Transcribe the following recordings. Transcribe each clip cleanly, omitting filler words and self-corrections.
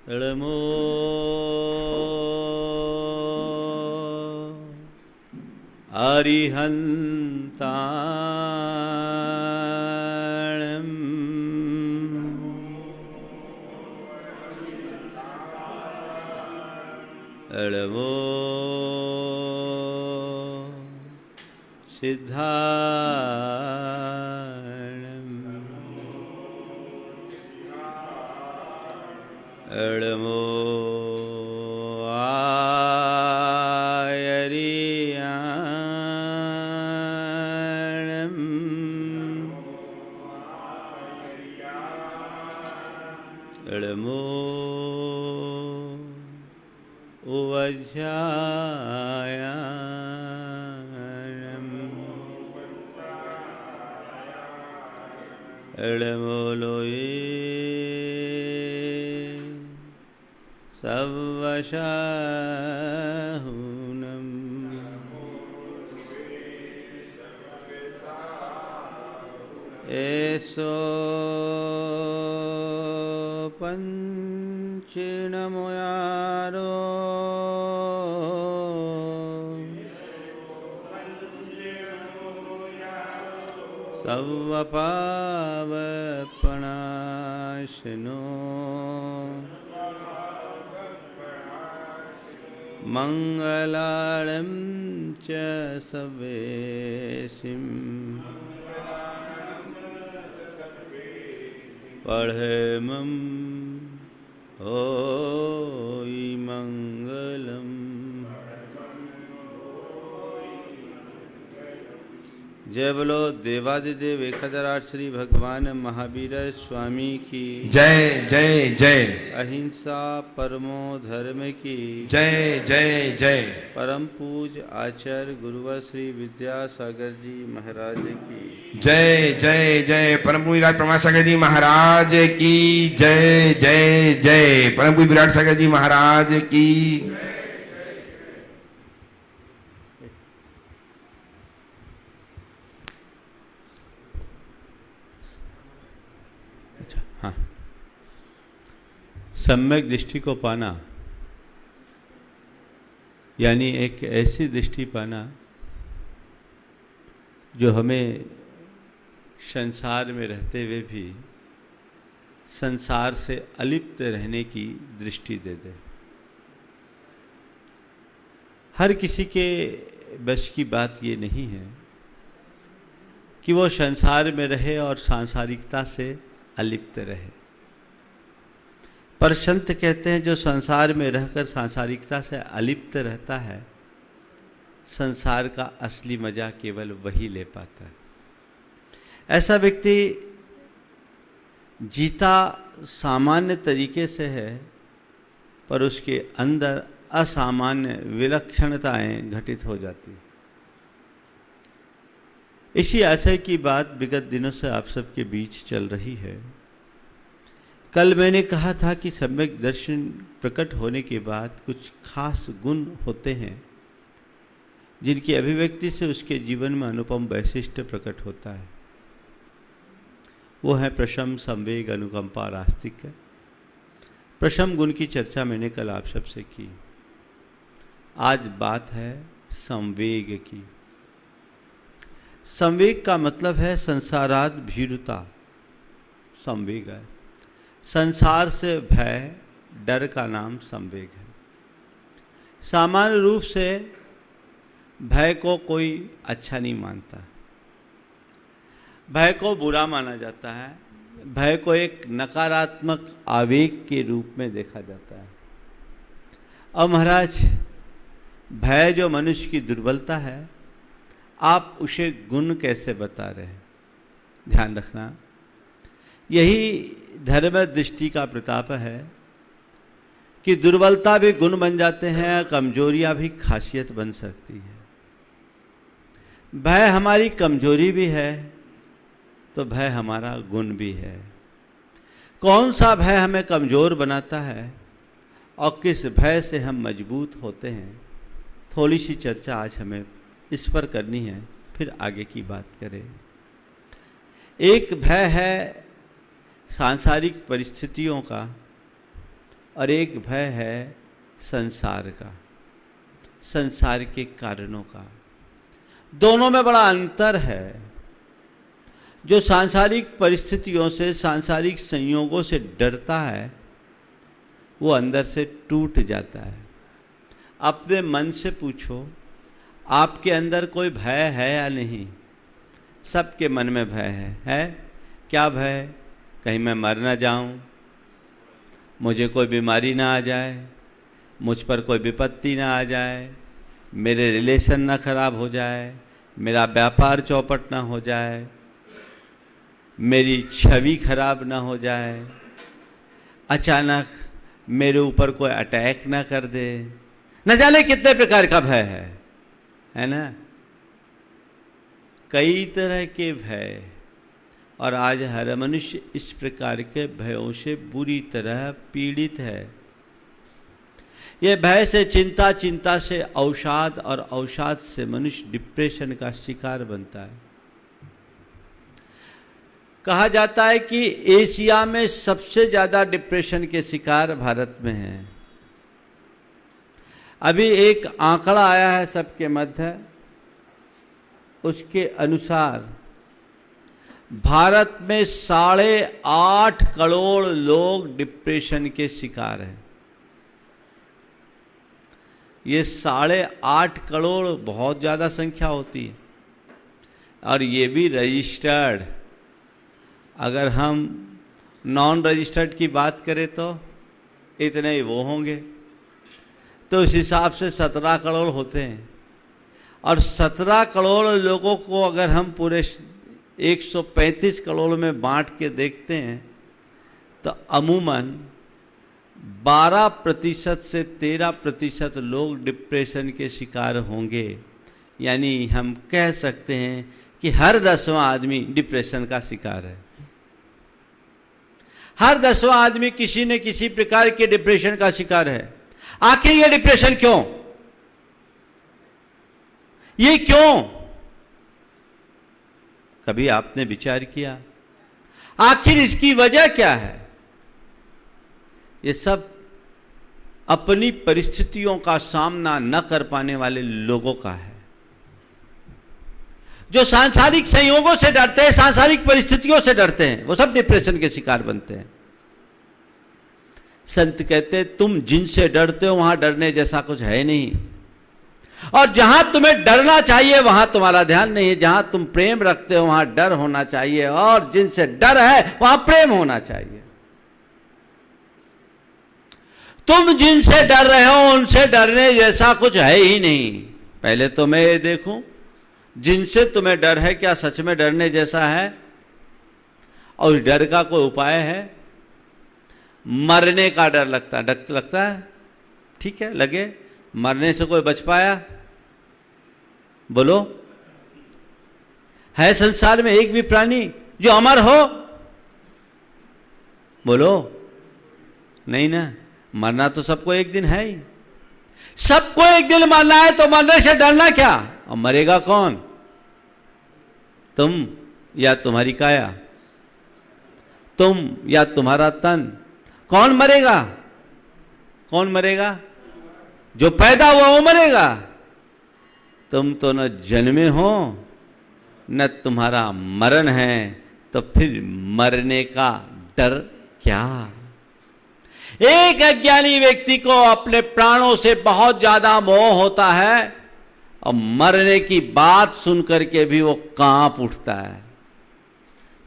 नमो अरिहन्ताणं नमो सिद्धाणं नमो नमो उवध्यायाणं नमो लोये सवशाहुनं एसो पंचनमयारो सवपावपनाशनो मंगलालं च सवेसिं पढ़ेमं होई मंगलम। जय बोलो देवादिदेव एकधराज श्री भगवान महावीर स्वामी की जय जय जय। अहिंसा परमो धर्म की जय जय जय। परम पूज आचार्य गुरुवर श्री विद्यासागर जी महाराज की जय जय जय। परम पूज्य विराट परमासागर जी महाराज की जय जय जय। परम पूज्य विराट सागर जी महाराज की। हाँ, सम्यक दृष्टि को पाना यानी एक ऐसी दृष्टि पाना जो हमें संसार में रहते हुए भी संसार से अलिप्त रहने की दृष्टि दे दे। हर किसी के बस की बात ये नहीं है कि वो संसार में रहे और सांसारिकता से अलिप्त रहे, पर संत कहते हैं जो संसार में रहकर सांसारिकता से अलिप्त रहता है, संसार का असली मजा केवल वही ले पाता है। ऐसा व्यक्ति जीता सामान्य तरीके से है, पर उसके अंदर असामान्य विलक्षणताएं घटित हो जाती है। इसी आशय की बात विगत दिनों से आप सबके बीच चल रही है। कल मैंने कहा था कि सम्यक दर्शन प्रकट होने के बाद कुछ खास गुण होते हैं जिनकी अभिव्यक्ति से उसके जीवन में अनुपम वैशिष्ट्य प्रकट होता है। वो है प्रशम, संवेग, अनुकंपा और आस्तिक। प्रशम गुण की चर्चा मैंने कल आप सबसे की। आज बात है संवेग की। संवेग का मतलब है संसाराद भीरुता। संवेग है संसार से भय, डर का नाम संवेग है। सामान्य रूप से भय को कोई अच्छा नहीं मानता, भय को बुरा माना जाता है, भय को एक नकारात्मक आवेग के रूप में देखा जाता है। अब महाराज, भय जो मनुष्य की दुर्बलता है, आप उसे गुण कैसे बता रहे हैं? ध्यान रखना, यही धर्म दृष्टि का प्रताप है कि दुर्बलता भी गुण बन जाते हैं, कमजोरियां भी खासियत बन सकती है। भय हमारी कमजोरी भी है तो भय हमारा गुण भी है। कौन सा भय हमें कमजोर बनाता है और किस भय से हम मजबूत होते हैं, थोड़ी सी चर्चा आज हमें इस पर करनी है, फिर आगे की बात करें। एक भय है सांसारिक परिस्थितियों का, और एक भय है संसार का, संसार के कारणों का। दोनों में बड़ा अंतर है। जो सांसारिक परिस्थितियों से, सांसारिक संयोगों से डरता है, वो अंदर से टूट जाता है। अपने मन से पूछो, आपके अंदर कोई भय है या नहीं? सबके मन में भय है? क्या भय? कहीं मैं मर ना जाऊं, मुझे कोई बीमारी ना आ जाए, मुझ पर कोई विपत्ति ना आ जाए, मेरे रिलेशन ना खराब हो जाए, मेरा व्यापार चौपट ना हो जाए, मेरी छवि खराब ना हो जाए, अचानक मेरे ऊपर कोई अटैक ना कर दे। न जाने कितने प्रकार का भय है ना? कई तरह के भय, और आज हर मनुष्य इस प्रकार के भयों से बुरी तरह पीड़ित है। यह भय से चिंता, चिंता से अवसाद, और अवसाद से मनुष्य डिप्रेशन का शिकार बनता है। कहा जाता है कि एशिया में सबसे ज्यादा डिप्रेशन के शिकार भारत में हैं। अभी एक आंकड़ा आया है सबके मध्य, उसके अनुसार भारत में 8.5 करोड़ लोग डिप्रेशन के शिकार हैं। ये 8.5 करोड़ बहुत ज़्यादा संख्या होती है, और ये भी रजिस्टर्ड। अगर हम नॉन रजिस्टर्ड की बात करें तो इतने ही वो होंगे, तो इस हिसाब से 17 करोड़ होते हैं। और 17 करोड़ लोगों को अगर हम पूरे 135 करोड़ में बांट के देखते हैं, तो अमूमन 12% से 13% लोग डिप्रेशन के शिकार होंगे। यानी हम कह सकते हैं कि हर 10वां आदमी डिप्रेशन का शिकार है। हर 10वां आदमी किसी न किसी प्रकार के डिप्रेशन का शिकार है। आखिर ये डिप्रेशन क्यों? ये क्यों? कभी आपने विचार किया आखिर इसकी वजह क्या है? ये सब अपनी परिस्थितियों का सामना न कर पाने वाले लोगों का है, जो सांसारिक संयोगों से डरते हैं, सांसारिक परिस्थितियों से डरते हैं, वो सब डिप्रेशन के शिकार बनते हैं। संत कहते हैं तुम जिनसे डरते हो वहां डरने जैसा कुछ है नहीं, और जहां तुम्हें डरना चाहिए वहां तुम्हारा ध्यान नहीं है। जहां तुम प्रेम रखते हो वहां डर होना चाहिए, और जिनसे डर है वहां प्रेम होना चाहिए। तुम जिनसे डर रहे हो उनसे डरने जैसा कुछ है ही नहीं। पहले तो मैं ये देखूं, जिनसे तुम्हें डर है क्या सच में डरने जैसा है? और उस डर का कोई उपाय है? मरने का डर लगता है, ठीक है, लगे। मरने से कोई बच पाया? बोलो, है संसार में एक भी प्राणी जो अमर हो? बोलो, नहीं ना। मरना तो सबको एक दिन है ही, सबको एक दिन मरना है, तो मरने से डरना क्या? और मरेगा कौन? तुम या तुम्हारी काया? तुम या तुम्हारा तन? कौन मरेगा? कौन मरेगा? जो पैदा हुआ वो मरेगा। तुम तो न जन्मे हो न तुम्हारा मरण है, तो फिर मरने का डर क्या? एक अज्ञानी व्यक्ति को अपने प्राणों से बहुत ज्यादा मोह होता है, और मरने की बात सुनकर के भी वो कांप उठता है।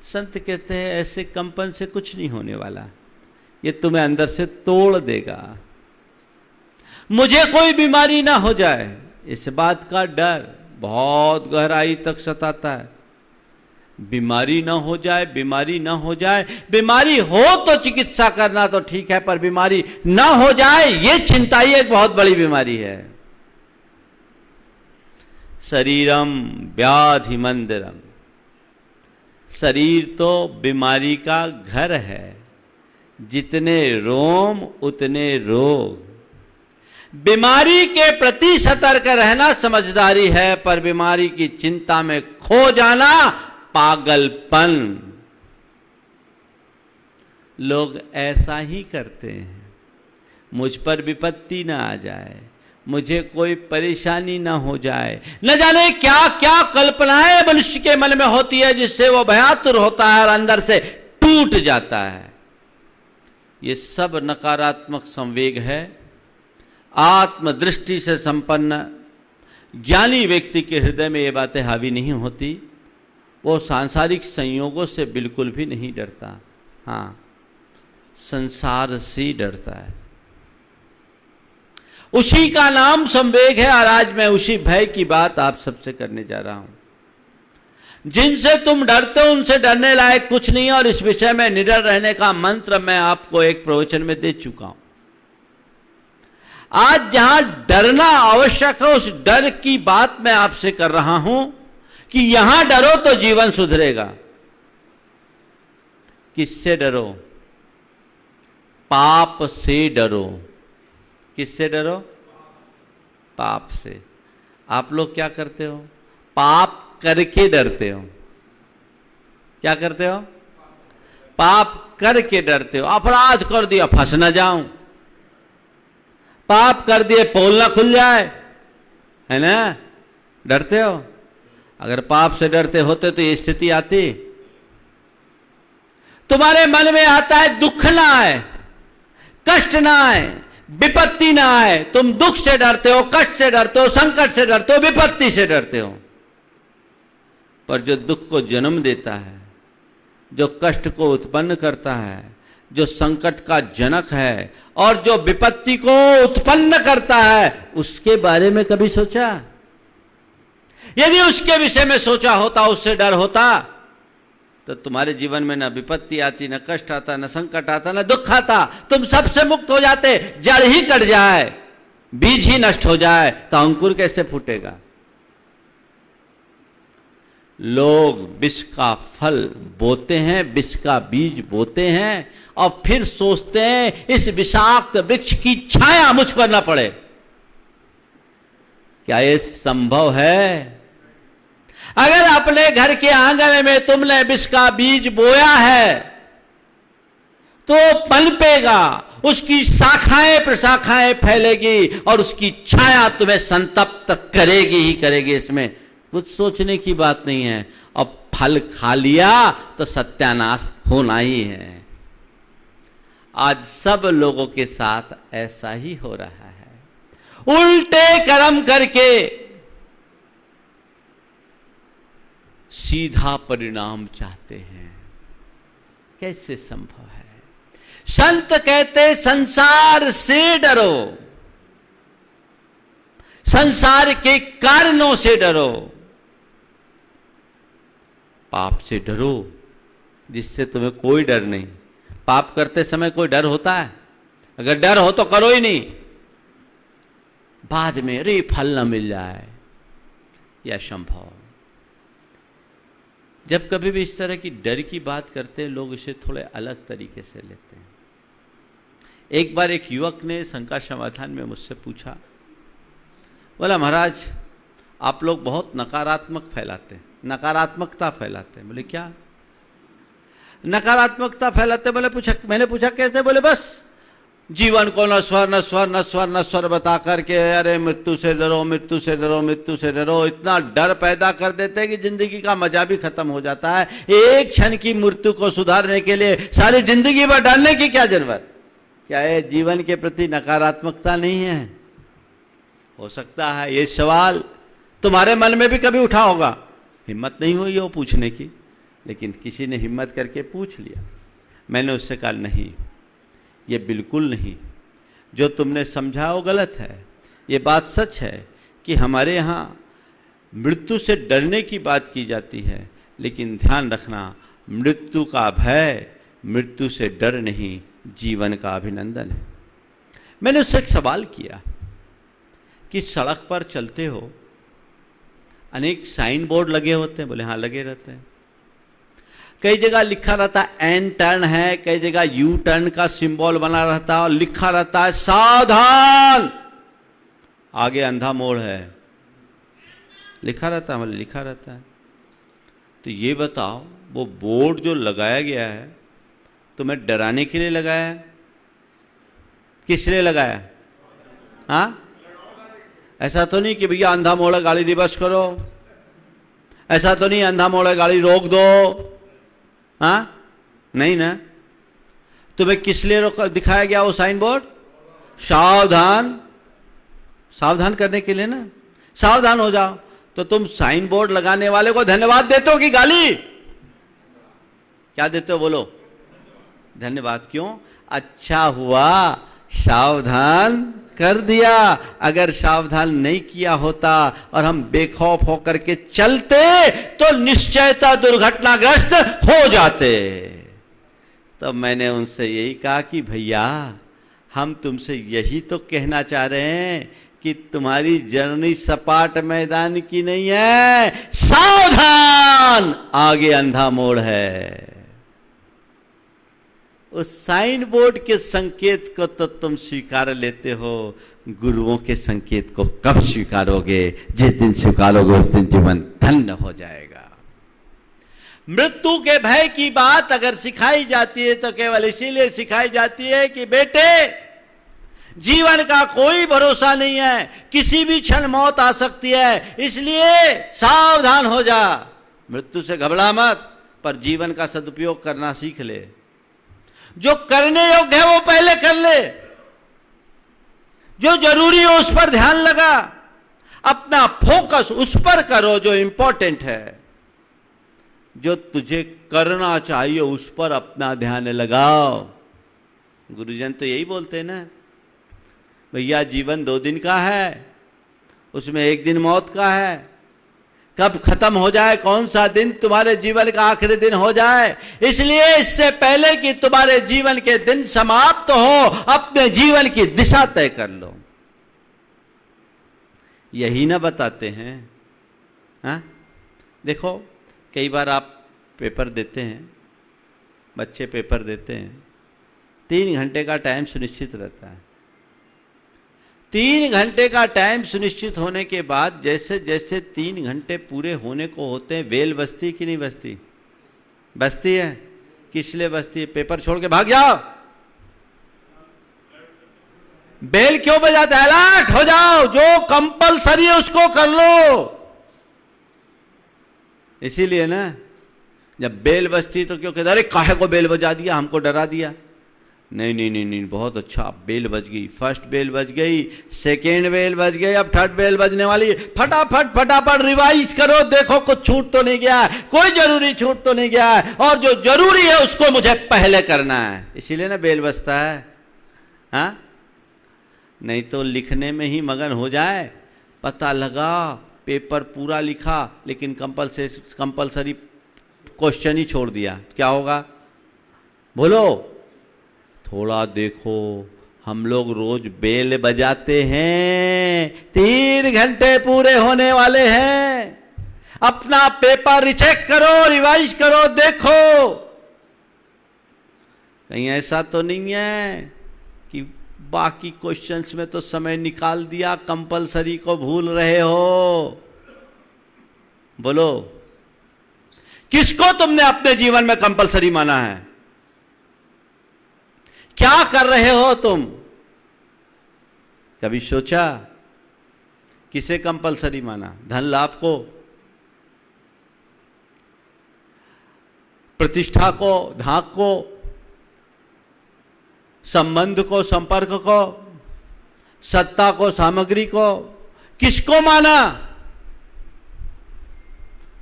संत कहते हैं ऐसे कंपन से कुछ नहीं होने वाला, ये तुम्हें अंदर से तोड़ देगा। मुझे कोई बीमारी ना हो जाए, इस बात का डर बहुत गहराई तक सताता है। बीमारी ना हो जाए, बीमारी ना हो जाए। बीमारी हो तो चिकित्सा करना तो ठीक है, पर बीमारी ना हो जाए ये चिंता ही एक बहुत बड़ी बीमारी है। शरीरम व्याधि मंदिरम, शरीर तो बीमारी का घर है। जितने रोम उतने रोग। बीमारी के प्रति सतर्क रहना समझदारी है, पर बीमारी की चिंता में खो जाना पागलपन। लोग ऐसा ही करते हैं। मुझ पर विपत्ति ना आ जाए, मुझे कोई परेशानी ना हो जाए। न जाने क्या क्या कल्पनाएं मनुष्य के मन में होती है जिससे वो भयातुर होता है और अंदर से टूट जाता है। ये सब नकारात्मक संवेग है। आत्मदृष्टि से संपन्न ज्ञानी व्यक्ति के हृदय में ये बातें हावी नहीं होती। वो सांसारिक संयोगों से बिल्कुल भी नहीं डरता, हाँ संसार से डरता है। उसी का नाम संवेग है। और आज मैं उसी भय की बात आप सबसे करने जा रहा हूं। जिनसे तुम डरते हो उनसे डरने लायक कुछ नहीं है। और इस विषय में निडर रहने का मंत्र मैं आपको एक प्रवचन में दे चुका हूं। आज जहां डरना आवश्यक है उस डर की बात मैं आपसे कर रहा हूं कि यहां डरो तो जीवन सुधरेगा। किससे डरो? पाप से डरो। किससे डरो? पाप से। आप लोग क्या करते हो? पाप करके डरते हो। क्या करते हो? पाप करके डरते हो। अपराध कर दिया फंस ना जाऊं, पाप कर दिए पोल ना खुल जाए, है ना? डरते हो। अगर पाप से डरते होते तो ये स्थिति आती? तुम्हारे मन में आता है दुख ना आए, कष्ट ना आए, विपत्ति ना आए। तुम दुख से डरते हो, कष्ट से डरते हो, संकट से डरते हो, विपत्ति से डरते हो। पर जो दुख को जन्म देता है, जो कष्ट को उत्पन्न करता है, जो संकट का जनक है और जो विपत्ति को उत्पन्न करता है, उसके बारे में कभी सोचा? यदि उसके विषय में सोचा होता, उससे डर होता, तो तुम्हारे जीवन में न विपत्ति आती, न कष्ट आता, न संकट आता, न दुख आता। तुम सबसे मुक्त हो जाते। जड़ ही कट जाए, बीज ही नष्ट हो जाए तो अंकुर कैसे फूटेगा? लोग विष का फल बोते हैं, विष का बीज बोते हैं और फिर सोचते हैं इस विषाक्त वृक्ष की छाया मुझ पर न पड़े। क्या ये संभव है? अगर अपने घर के आंगन में तुमने विष का बीज बोया है तो पनपेगा, उसकी शाखाएं प्रशाखाएं फैलेगी और उसकी छाया तुम्हें संतप्त करेगी ही करेगी। इसमें कुछ सोचने की बात नहीं है। अब फल खा लिया तो सत्यानाश होना ही है। आज सब लोगों के साथ ऐसा ही हो रहा है। उल्टे कर्म करके सीधा परिणाम चाहते हैं। कैसे संभव है? संत कहते संसार से डरो, संसार के कारणों से डरो, पाप से डरो जिससे तुम्हें कोई डर नहीं। पाप करते समय कोई डर होता है? अगर डर हो तो करो ही नहीं। बाद में अरे फल न मिल जाए, यह संभव। जब कभी भी इस तरह की डर की बात करते हैं लोग इसे थोड़े अलग तरीके से लेते हैं। एक बार एक युवक ने शंका समाधान में मुझसे पूछा, बोला महाराज आप लोग बहुत नकारात्मक फैलाते हैं, नकारात्मकता फैलाते हैं। बोले क्या नकारात्मकता फैलाते? बोले मैंने पूछा कैसे? बोले बस जीवन को नश्वर नश्वर नश्वर नश्वर बता करके अरे मृत्यु से डरो, मृत्यु से डरो, मृत्यु से डरो, इतना डर पैदा कर देते हैं कि जिंदगी का मजा भी खत्म हो जाता है। एक क्षण की मृत्यु को सुधारने के लिए सारी जिंदगी भर डरने की क्या जरूरत? क्या ये जीवन के प्रति नकारात्मकता नहीं है? हो सकता है ये सवाल तुम्हारे मन में भी कभी उठा होगा, हिम्मत नहीं हुई वो पूछने की, लेकिन किसी ने हिम्मत करके पूछ लिया। मैंने उससे कहा नहीं, ये बिल्कुल नहीं, जो तुमने समझा वो गलत है। ये बात सच है कि हमारे यहाँ मृत्यु से डरने की बात की जाती है, लेकिन ध्यान रखना मृत्यु का भय, मृत्यु से डर नहीं, जीवन का अभिनंदन है। मैंने उससे एक सवाल किया कि सड़क पर चलते हो, अनेक साइन बोर्ड लगे होते हैं? बोले हाँ लगे रहते हैं। कई जगह लिखा रहता है एन टर्न है, कई जगह यू टर्न का सिंबल बना रहता है और लिखा रहता है सावधान आगे अंधा मोड़ है, लिखा रहता है, मतलब लिखा रहता है। तो ये बताओ वो बोर्ड जो लगाया गया है तुम्हें डराने के लिए लगाया है किस लिए लगाया? हाँ, ऐसा तो नहीं कि भैया अंधा मोड़ा गाड़ी रिवर्स करो, ऐसा तो नहीं अंधा मोड़ा गाड़ी रोक दो, हाँ नहीं ना। तुम्हें किस लिए दिखाया गया वो साइन बोर्ड? सावधान, सावधान करने के लिए ना, सावधान हो जाओ। तो तुम साइन बोर्ड लगाने वाले को धन्यवाद देते हो कि गाली? क्या देते हो बोलो? धन्यवाद। क्यों? अच्छा हुआ सावधान कर दिया। अगर सावधान नहीं किया होता और हम बेखौफ होकर के चलते तो निश्चयता दुर्घटनाग्रस्त हो जाते। तो मैंने उनसे यही कहा कि भैया हम तुमसे यही तो कहना चाह रहे हैं कि तुम्हारी जर्नी सपाट मैदान की नहीं है, सावधान, आगे अंधा मोड़ है। उस साइन बोर्ड के संकेत को तो तुम स्वीकार लेते हो, गुरुओं के संकेत को कब स्वीकारोगे? जिस दिन स्वीकारोगे उस दिन जीवन धन्य हो जाएगा। मृत्यु के भय की बात अगर सिखाई जाती है तो केवल इसीलिए सिखाई जाती है कि बेटे जीवन का कोई भरोसा नहीं है, किसी भी क्षण मौत आ सकती है, इसलिए सावधान हो जा। मृत्यु से घबरा मत, पर जीवन का सदुपयोग करना सीख ले। जो करने योग्य है वो पहले कर ले, जो जरूरी हो उस पर ध्यान लगा, अपना फोकस उस पर करो जो इंपॉर्टेंट है। जो तुझे करना चाहिए उस पर अपना ध्यान लगाओ। गुरुजन तो यही बोलते हैं ना, भैया जीवन 2 दिन का है, उसमें 1 दिन मौत का है। कब खत्म हो जाए, कौन सा दिन तुम्हारे जीवन का आखिरी दिन हो जाए, इसलिए इससे पहले कि तुम्हारे जीवन के दिन समाप्त हो अपने जीवन की दिशा तय कर लो। यही ना बताते हैं? हाँ, देखो कई बार आप पेपर देते हैं, बच्चे पेपर देते हैं, 3 घंटे का टाइम सुनिश्चित रहता है। 3 घंटे का टाइम सुनिश्चित होने के बाद जैसे जैसे 3 घंटे पूरे होने को होते हैं, बेल बजती कि नहीं बजती? बजती है। किस लिए बजती है? पेपर छोड़ के भाग जाओ। बेल क्यों बजाता है? अलर्ट हो जाओ, जो कंपलसरी है उसको कर लो। इसीलिए ना जब बेल बजती तो क्यों कहते अरे काहे को बेल बजा दिया, हमको डरा दिया? नहीं नहीं नहीं नहीं, बहुत अच्छा, बेल बज गई, फर्स्ट बेल बज गई, सेकेंड बेल बज गई, अब थर्ड बेल बजने वाली, फटाफट फटाफट रिवाइज करो, देखो कुछ छूट तो नहीं गया है, कोई जरूरी छूट तो नहीं गया है, और जो जरूरी है उसको मुझे पहले करना है। इसीलिए ना बेल बजता है। हाँ, नहीं तो लिखने में ही मगन हो जाए, पता लगा पेपर पूरा लिखा लेकिन कंपलसरी क्वेश्चन ही छोड़ दिया, क्या होगा बोलो? थोड़ा देखो, हम लोग रोज बेल बजाते हैं, 3 घंटे पूरे होने वाले हैं, अपना पेपर रिचेक करो, रिवाइज करो, देखो कहीं ऐसा तो नहीं है कि बाकी क्वेश्चंस में तो समय निकाल दिया, कंपलसरी को भूल रहे हो। बोलो, किसको तुमने अपने जीवन में कंपलसरी माना है? क्या कर रहे हो तुम? कभी सोचा किसे कंपलसरी माना? धन लाभ को, प्रतिष्ठा को, धाक को, संबंध को, संपर्क को, सत्ता को, सामग्री को, किसको माना?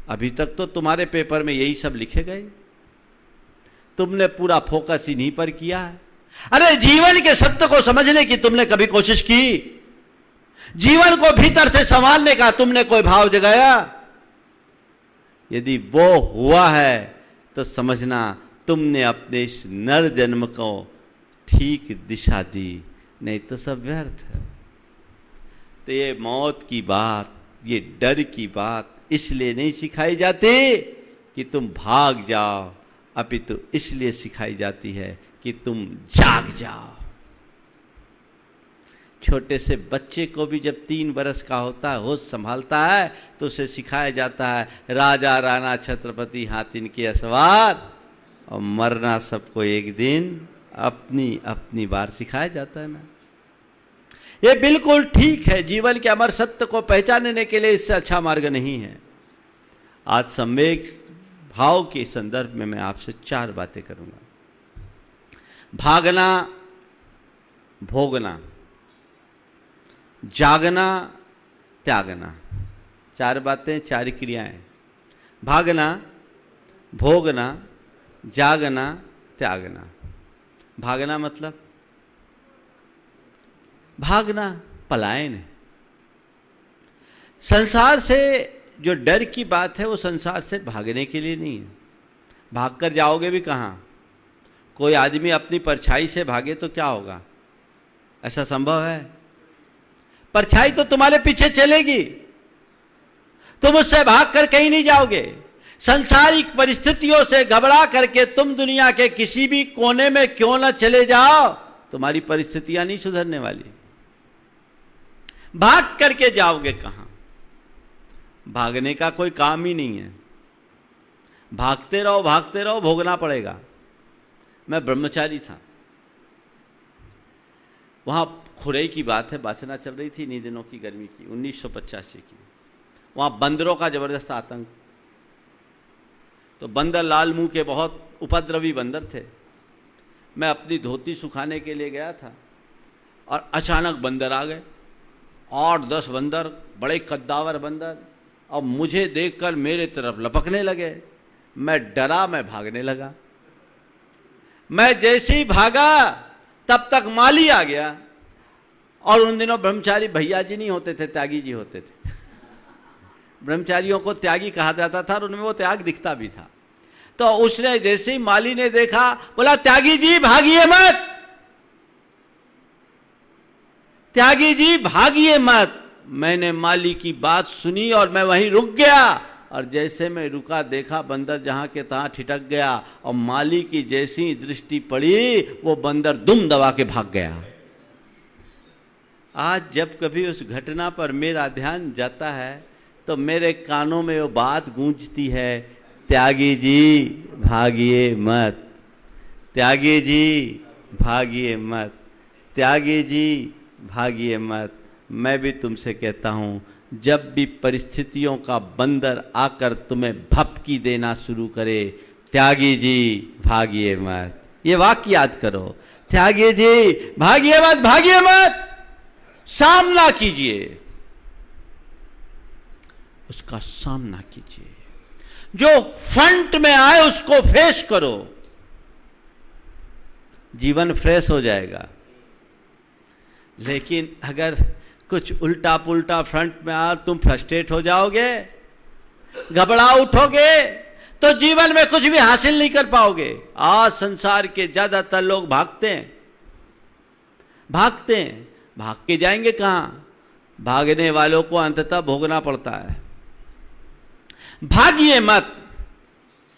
अभी तक तो तुम्हारे पेपर में यही सब लिखे गए, तुमने पूरा फोकस इन्हीं पर किया है। अरे जीवन के सत्य को समझने की तुमने कभी कोशिश की? जीवन को भीतर से संभालने का तुमने कोई भाव जगाया? यदि वो हुआ है तो समझना तुमने अपने इस नर जन्म को ठीक दिशा दी, नहीं तो सब व्यर्थ है। तो ये मौत की बात, ये डर की बात इसलिए नहीं सिखाई जाती कि तुम भाग जाओ, अपितु इसलिए सिखाई जाती है कि तुम जाग जाओ। छोटे से बच्चे को भी जब 3 बरस का होता है, होश संभालता है, तो उसे सिखाया जाता है राजा राणा छत्रपति हाथिन के असवार, और मरना सबको एक दिन अपनी अपनी बार सिखाया जाता है ना। ये बिल्कुल ठीक है। जीवन के अमर सत्य को पहचानने के लिए इससे अच्छा मार्ग नहीं है। आज संवेग भाव के संदर्भ में मैं आपसे 4 बातें करूंगा। भागना, भोगना, जागना, त्यागना। 4 बातें, 4 क्रियाएं। भागना, भोगना, जागना, त्यागना। भागना मतलब भागना पलायन है। संसार से जो डर की बात है वो संसार से भागने के लिए नहीं है। भागकर जाओगे भी कहाँ? कोई आदमी अपनी परछाई से भागे तो क्या होगा? ऐसा संभव है? परछाई तो तुम्हारे पीछे चलेगी, तुम उससे भागकर कहीं नहीं जाओगे। सांसारिक परिस्थितियों से घबरा करके तुम दुनिया के किसी भी कोने में क्यों न चले जाओ, तुम्हारी परिस्थितियां नहीं सुधरने वाली। भाग करके जाओगे कहां? भागने का कोई काम ही नहीं है। भागते रहो, भोगना पड़ेगा। मैं ब्रह्मचारी था, वहां खुरई की बात है, वासना चल रही थी इन्हीं दिनों की, गर्मी की, 1985 की। वहां बंदरों का जबरदस्त आतंक। तो बंदर लाल मुंह के बहुत उपद्रवी बंदर थे। मैं अपनी धोती सुखाने के लिए गया था और अचानक बंदर आ गए, 8-10 बंदर, बड़े कद्दावर बंदर, और मुझे देखकर मेरे तरफ लपकने लगे। मैं डरा, मैं भागने लगा। मैं जैसे ही भागा तब तक माली आ गया। और उन दिनों ब्रह्मचारी भैया जी नहीं होते थे, त्यागी जी होते थे। ब्रह्मचारियों को त्यागी कहा जाता था और उनमें वो त्याग दिखता भी था। तो उसने जैसे ही माली ने देखा, बोला त्यागी जी भागिए मत, त्यागी जी भागिए मत। मैंने माली की बात सुनी और मैं वहीं रुक गया। और जैसे मैं रुका, देखा बंदर जहां के तहां ठिठक गया और माली की जैसी दृष्टि पड़ी वो बंदर दुम दबा के भाग गया। आज जब कभी उस घटना पर मेरा ध्यान जाता है तो मेरे कानों में वो बात गूंजती है, त्यागी जी भागिए मत, त्यागी जी भागिए मत, त्यागी जी भागिए मत। मैं भी तुमसे कहता हूं, जब भी परिस्थितियों का बंदर आकर तुम्हें भपकी देना शुरू करे, त्यागी जी भागिए मत। ये वाक्य याद करो, त्यागी जी भागिए मत, भागिए मत। सामना कीजिए, उसका सामना कीजिए। जो फ्रंट में आए उसको फेस करो, जीवन फ्रेश हो जाएगा। लेकिन अगर कुछ उल्टा पुल्टा फ्रंट में आ, तुम फ्रस्ट्रेट हो जाओगे, घबरा उठोगे, तो जीवन में कुछ भी हासिल नहीं कर पाओगे। आज संसार के ज्यादातर लोग भागते हैं, भाग के जाएंगे कहां? भागने वालों को अंततः भोगना पड़ता है। भागिए मत,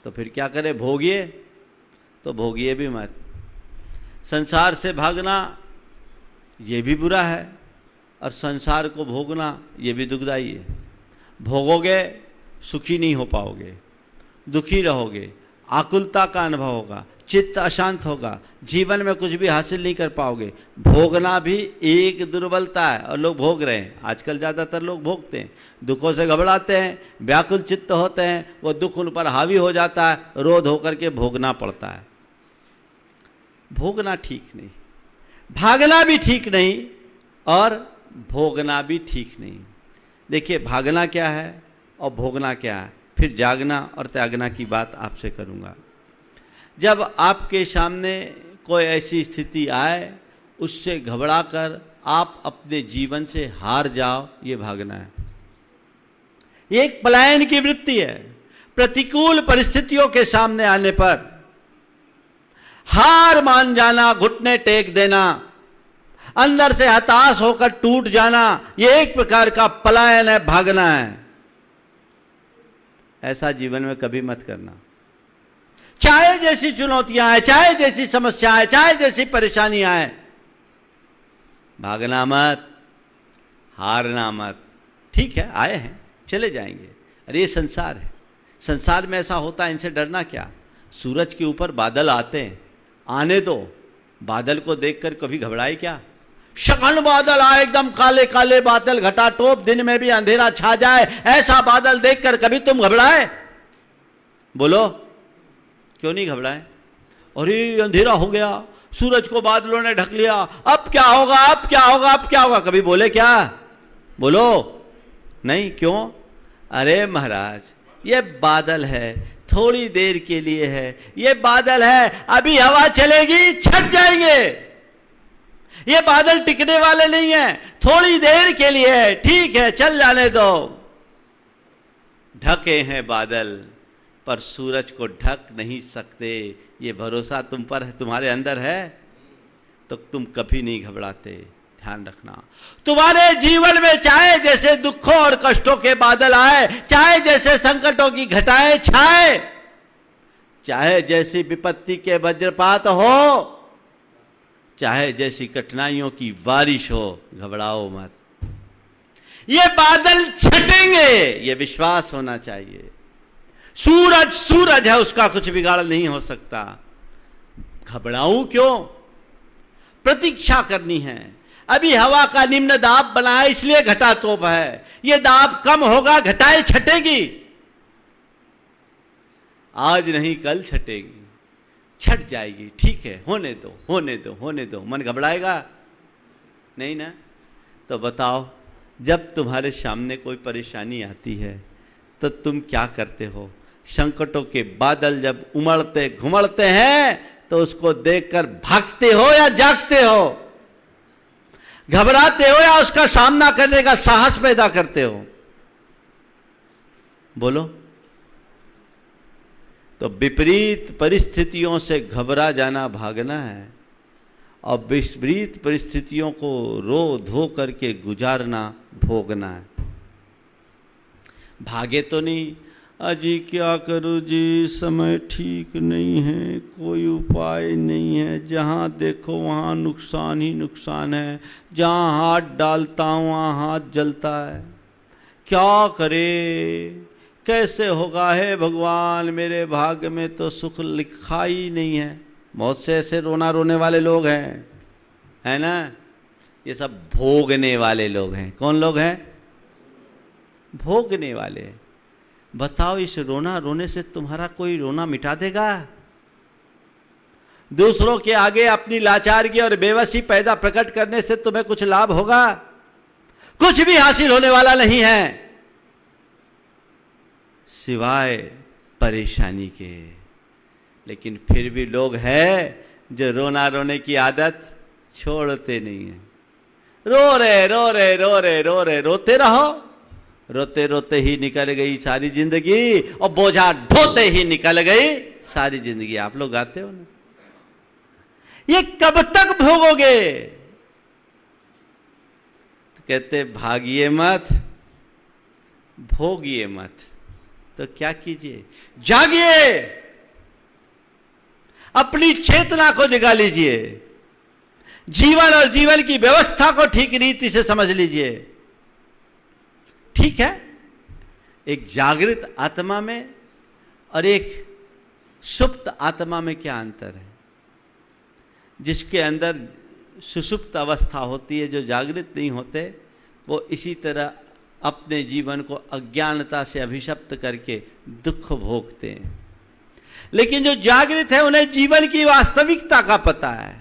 तो फिर क्या करें? भोगिए, तो भोगिए भी मत। संसार से भागना ये भी बुरा है और संसार को भोगना ये भी दुखदाई है। भोगोगे सुखी नहीं हो पाओगे, दुखी रहोगे, आकुलता का अनुभव होगा, चित्त अशांत होगा, जीवन में कुछ भी हासिल नहीं कर पाओगे। भोगना भी एक दुर्बलता है और लोग भोग रहे हैं। आजकल ज़्यादातर लोग भोगते हैं, दुखों से घबराते हैं, व्याकुल चित्त होते हैं, वो दुख उन पर हावी हो जाता है, रोध होकर के भोगना पड़ता है। भोगना ठीक नहीं, भागना भी ठीक नहीं और भोगना भी ठीक नहीं। देखिए, भागना क्या है और भोगना क्या है, फिर जागना और त्यागना की बात आपसे करूंगा। जब आपके सामने कोई ऐसी स्थिति आए, उससे घबराकर आप अपने जीवन से हार जाओ, ये भागना है। ये एक पलायन की वृत्ति है। प्रतिकूल परिस्थितियों के सामने आने पर हार मान जाना, घुटने टेक देना, अंदर से हताश होकर टूट जाना, ये एक प्रकार का पलायन है, भागना है। ऐसा जीवन में कभी मत करना। चाहे जैसी चुनौतियां आए, चाहे जैसी समस्या आए, चाहे जैसी परेशानी आए, भागना मत, हारना मत। ठीक है, आए हैं, चले जाएंगे। अरे ये संसार है, संसार में ऐसा होता है, इनसे डरना क्या? सूरज के ऊपर बादल आते हैं, आने दो। बादल को देखकर कभी घबराए क्या? सघन बादल आए, एकदम काले काले बादल, घटा टोप, दिन में भी अंधेरा छा जाए, ऐसा बादल देखकर कभी तुम घबराए? बोलो, क्यों नहीं घबराए? अरे अंधेरा हो गया, सूरज को बादलों ने ढक लिया, अब क्या होगा, अब क्या होगा, अब क्या होगा? कभी बोले क्या? बोलो नहीं। क्यों? अरे महाराज, ये बादल है, थोड़ी देर के लिए है, ये बादल है, अभी हवा चलेगी छट जाएंगे। ये बादल टिकने वाले नहीं है, थोड़ी देर के लिए है, ठीक है चल जाने दो। ढके हैं बादल पर सूरज को ढक नहीं सकते, ये भरोसा तुम पर है, तुम्हारे अंदर है, तो तुम कभी नहीं घबराते। ध्यान रखना, तुम्हारे जीवन में चाहे जैसे दुखों और कष्टों के बादल आए, चाहे जैसे संकटों की घटाएं छाए, चाहे जैसी विपत्ति के वज्रपात हो, चाहे जैसी कठिनाइयों की बारिश हो, घबराओ मत, ये बादल छटेंगे, ये विश्वास होना चाहिए। सूरज सूरज है, उसका कुछ बिगाड़ नहीं हो सकता। घबराऊं क्यों? प्रतीक्षा करनी है। अभी हवा का निम्न दाब बना है, इसलिए घटा तोप है, ये दाब कम होगा, घटाएं छटेगी, आज नहीं कल छटेगी, छट जाएगी, ठीक है होने दो होने दो होने दो। मन घबराएगा नहीं ना? तो बताओ, जब तुम्हारे सामने कोई परेशानी आती है तो तुम क्या करते हो? संकटों के बादल जब उमड़ते घुमड़ते हैं तो उसको देखकर भागते हो या जागते हो? घबराते हो या उसका सामना करने का साहस पैदा करते हो? बोलो। तो विपरीत परिस्थितियों से घबरा जाना भागना है, और विपरीत परिस्थितियों को रो धो करके गुजारना भोगना है। भागे तो नहीं, अजी क्या करूँ जी, समय ठीक नहीं है, कोई उपाय नहीं है, जहाँ देखो वहाँ नुकसान ही नुकसान है, जहाँ हाथ डालता हूँ वहाँ हाथ जलता है, क्या करे, कैसे होगा है भगवान, मेरे भाग्य में तो सुख लिखा ही नहीं है। बहुत से ऐसे रोना रोने वाले लोग हैं, है ना? ये सब भोगने वाले लोग हैं। कौन लोग हैं? भोगने वाले। बताओ, इस रोना रोने से तुम्हारा कोई रोना मिटा देगा? दूसरों के आगे अपनी लाचारगी और बेबसी पैदा प्रकट करने से तुम्हें कुछ लाभ होगा? कुछ भी हासिल होने वाला नहीं है, सिवाय परेशानी के। लेकिन फिर भी लोग हैं जो रोना रोने की आदत छोड़ते नहीं है। रो रहे रो रहे रो रहे रो रहे, रोते रहो, रोते रोते ही निकल गई सारी जिंदगी, और बोझा ढोते ही निकल गई सारी जिंदगी। आप लोग गाते हो ना, ये कब तक भोगोगे? तो कहते भागिए मत, भोगिए मत। तो क्या कीजिए? जागिए, अपनी चेतना को जगा लीजिए, जीवन और जीवन की व्यवस्था को ठीक रीति से समझ लीजिए। ठीक है, एक जागृत आत्मा में और एक सुप्त आत्मा में क्या अंतर है? जिसके अंदर सुसुप्त अवस्था होती है, जो जागृत नहीं होते, वो इसी तरह अपने जीवन को अज्ञानता से अभिशप्त करके दुख भोगते हैं। लेकिन जो जागृत है, उन्हें जीवन की वास्तविकता का पता है।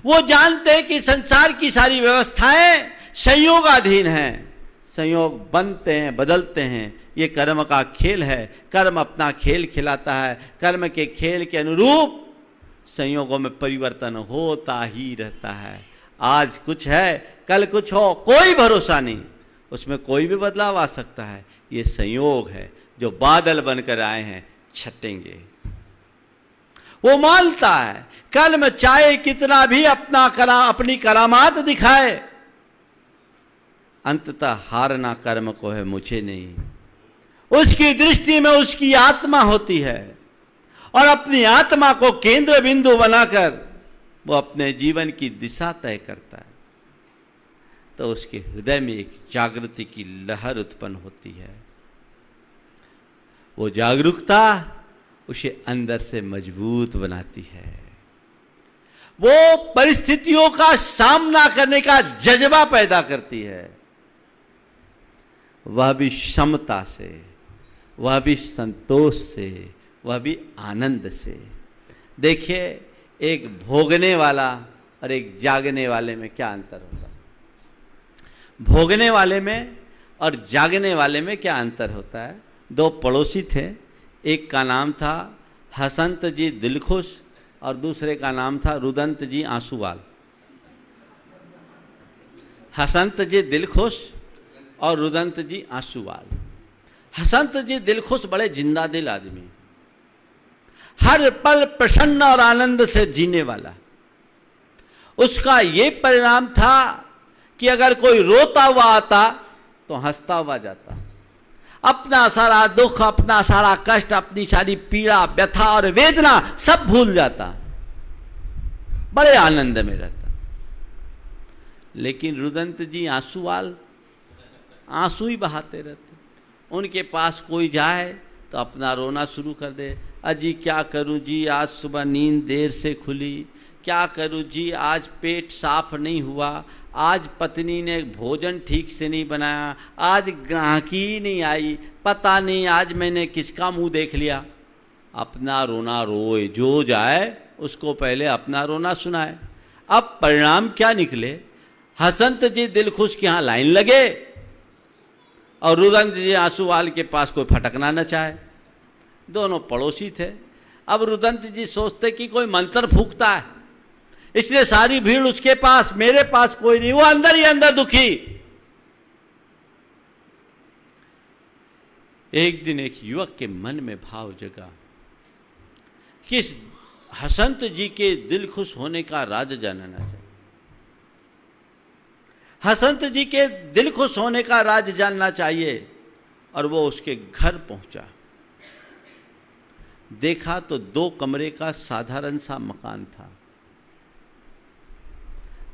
वो जानते हैं कि संसार की सारी व्यवस्थाएं संयोगाधीन हैं, संयोग बनते हैं बदलते हैं, ये कर्म का खेल है, कर्म अपना खेल खिलाता है, कर्म के खेल के अनुरूप संयोगों में परिवर्तन होता ही रहता है। आज कुछ है, कल कुछ हो, कोई भरोसा नहीं, उसमें कोई भी बदलाव आ सकता है। ये संयोग है, जो बादल बनकर आए हैं, छटेंगे। वो मानता है, कल में चाहे कितना भी अपनी करामात दिखाए, अंततः हारना कर्म को है, मुझे नहीं। उसकी दृष्टि में उसकी आत्मा होती है, और अपनी आत्मा को केंद्र बिंदु बनाकर वो अपने जीवन की दिशा तय करता है। तो उसके हृदय में एक जागृति की लहर उत्पन्न होती है। वो जागरूकता उसे अंदर से मजबूत बनाती है। वो परिस्थितियों का सामना करने का जज्बा पैदा करती है, वह भी क्षमता से, वह भी संतोष से, वह भी आनंद से। देखिए, एक भोगने वाला और एक जागने वाले में क्या अंतर होता है? भोगने वाले में और जागने वाले में क्या अंतर होता है? दो पड़ोसी थे, एक का नाम था हसंत जी दिलखुश और दूसरे का नाम था रुदंत जी आंसूवाल। हसंत जी दिलखुश और रुदंत जी आंसूवाल। हसंत जी दिलखुश बड़े जिंदा दिल आदमी, हर पल प्रसन्न और आनंद से जीने वाला। उसका ये परिणाम था कि अगर कोई रोता हुआ आता तो हंसता हुआ जाता। अपना सारा दुख, अपना सारा कष्ट, अपनी सारी पीड़ा, व्यथा और वेदना सब भूल जाता, बड़े आनंद में रहता। लेकिन रुदंत जी आंसूवाल आंसू ही बहाते रहते। उनके पास कोई जाए तो अपना रोना शुरू कर दे। अजी क्या करूं जी, आज सुबह नींद देर से खुली, क्या करूं जी, आज पेट साफ नहीं हुआ, आज पत्नी ने भोजन ठीक से नहीं बनाया, आज ग्राहकी ही नहीं आई, पता नहीं आज मैंने किसका मुंह देख लिया। अपना रोना रोए, जो जाए उसको पहले अपना रोना सुनाए। अब परिणाम क्या निकले? हसंत जी दिलखुश के यहाँ लाइन लगे और रुदंत जी आंसूवाल के पास कोई फटकना न चाहे। दोनों पड़ोसी थे। अब रुदंत जी सोचते कि कोई मंत्र फूंकता है, इसलिए सारी भीड़ उसके पास, मेरे पास कोई नहीं। वो अंदर ही अंदर दुखी। एक दिन एक युवक के मन में भाव जगा कि हसंत जी के दिल खुश होने का राज जानना चाहिए। हसंत जी के दिल खुश होने का राज जानना चाहिए। और वो उसके घर पहुंचा। देखा तो 2 कमरे का साधारण सा मकान था।